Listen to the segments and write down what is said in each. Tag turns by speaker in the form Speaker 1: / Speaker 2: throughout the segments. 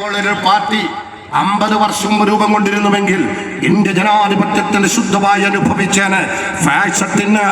Speaker 1: ഒരു പാർട്ടി 50 വർഷം രൂപം കൊണ്ടിരുന്നുവെങ്കിൽ ഇന്ത്യ ജനാധിപത്യത്തിന്റെ ശുദ്ധമായി അനുഭവിച്ചേന്. ഫാഷത്തിന്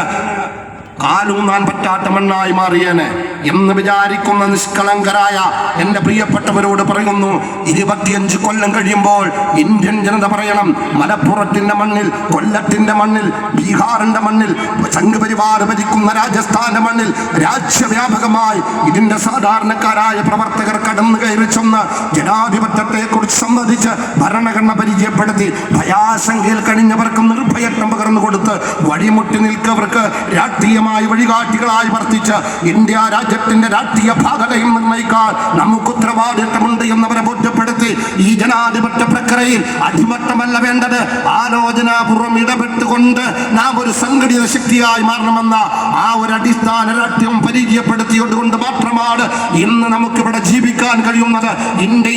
Speaker 1: കാലൂന്നാൻ പറ്റാത്ത മണ്ണായി മാറിയേനെ എന്ന് വിചാരിക്കുന്ന നിഷ്കളങ്കരായ എൻ്റെ പ്രിയപ്പെട്ടവരോട് പറയുന്നു, 25 കൊല്ലം കഴിയുമ്പോൾ ഇന്ത്യൻ ജനത പറയണം, മലപ്പുറത്തിന്റെ മണ്ണിൽ, കൊല്ലത്തിന്റെ മണ്ണിൽ, ബീഹാറിന്റെ മണ്ണിൽ, സംഘപരിവാർ ഭരിക്കുന്ന രാജസ്ഥാന്റെ മണ്ണിൽ രാജ്യവ്യാപകമായി ഇതിന്റെ സാധാരണക്കാരായ പ്രവർത്തകർ കടന്നു കയറി ചെന്ന് ജനാധിപത്യത്തെ കുറിച്ച് സംവദിച്ച് ഭരണഘടന പരിചയപ്പെടുത്തി ഭയാശങ്കയിൽ കഴിഞ്ഞവർക്ക് നിർഭയത്വം പകർന്നു കൊടുത്ത് വഴിമുട്ടി നിൽക്കവർക്ക് രാഷ്ട്രീയമായി വഴികാട്ടികളായി വർത്തിച്ച് ഇന്ത്യ രാജ്യത്തിന്റെ രാഷ്ട്രീയ ഭാഗതയും നിർണ്ണയിക്കാൻ നമുക്ക് ഉത്തരവാദിത്തമുണ്ട് എന്നവരെ ബോധ്യപ്പെടുത്തി ഈ ജനാധിപത്യ പ്രക്രിയയിൽ അടിമത്തമല്ല വേണ്ടത്, ആലോചനാപൂർവ്വം ഇടപെട്ടുകൊണ്ട് നാം ഒരു സംഘടിത ശക്തിയായി മാറണമെന്ന ആ ഒരു അടിസ്ഥാന രാഷ്ട്രീയം പരിചയപ്പെടുത്തിയതുകൊണ്ട് മാത്രമാണ് ഇന്ന് നമുക്കിവിടെ ജീവിക്കാൻ കഴിയുന്നത്,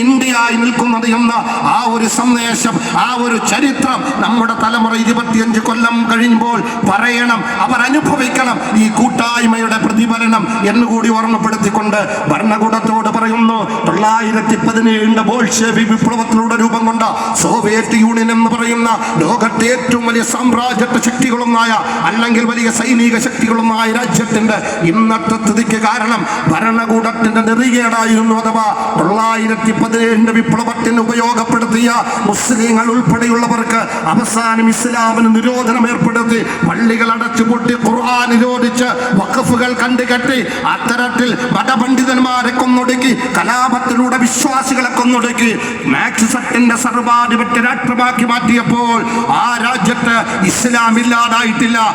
Speaker 1: ഇന്ത്യയായി നിൽക്കുന്നത് എന്ന ആ ഒരു സന്ദേശം, ആ ഒരു ചരിത്രം നമ്മുടെ തലമുറ 25 കൊല്ലം കഴിയുമ്പോൾ പറയണം, അവർ അനുഭവിക്കണം ഈ കൂട്ടായ്മയുടെ പ്രതിഫലനം എന്നുകൂടി ഓർമ്മപ്പെടുത്തിക്കൊണ്ട് ഭരണകൂടത്തോട് പറയുന്നു, 1917 ബോൾഷെവിക് വിപ്ലവത്തിലൂടെ രൂപം കൊണ്ട സോവിയറ്റ് യൂണിയൻ എന്ന് പറയുന്ന ലോകത്തെ ഏറ്റവും വലിയ സാമ്രാജ്യത്വ ശക്തികളൊന്നായ അല്ലെങ്കിൽ വലിയ സൈനിക ശക്തികളൊന്നായ രാജ്യത്തിന്റെ ഇന്നത്തെ സ്ഥിതിക്ക് കാരണം ഭരണകൂടത്തിന്റെ നെറികേടായിരുന്നു. അഥവാ 1917 വിപ്ലവത്തിന് ഉപയോഗപ്പെടുത്തിയ മുസ്ലിങ്ങൾ ഉൾപ്പെടെയുള്ളവർക്ക് അവസാനം ഇസ്ലാമിന് നിരോധനം ഏർപ്പെടുത്തി, പള്ളികൾ അടച്ചുപൂട്ടി, ഖുർആൻ നിരോധിച്ച്, വഖഫുകൾ കണ്ടുകെട്ടി, അത്തരത്തിൽ മതപണ്ഡിതന്മാരെ കൊന്നൊടുക്കി, കലാപത്തിലൂടെ വിശ്വാസികളെ കൊന്നൊടുക്കി, മാക്സിസത്തിന്റെ സർവാധിപത്യ രാഷ്ട്രമാക്കി മാറ്റിയപ്പോൾ ആ രാജ്യത്ത് ഇസ്ലാം ഇല്ലാതായിട്ടില്ല.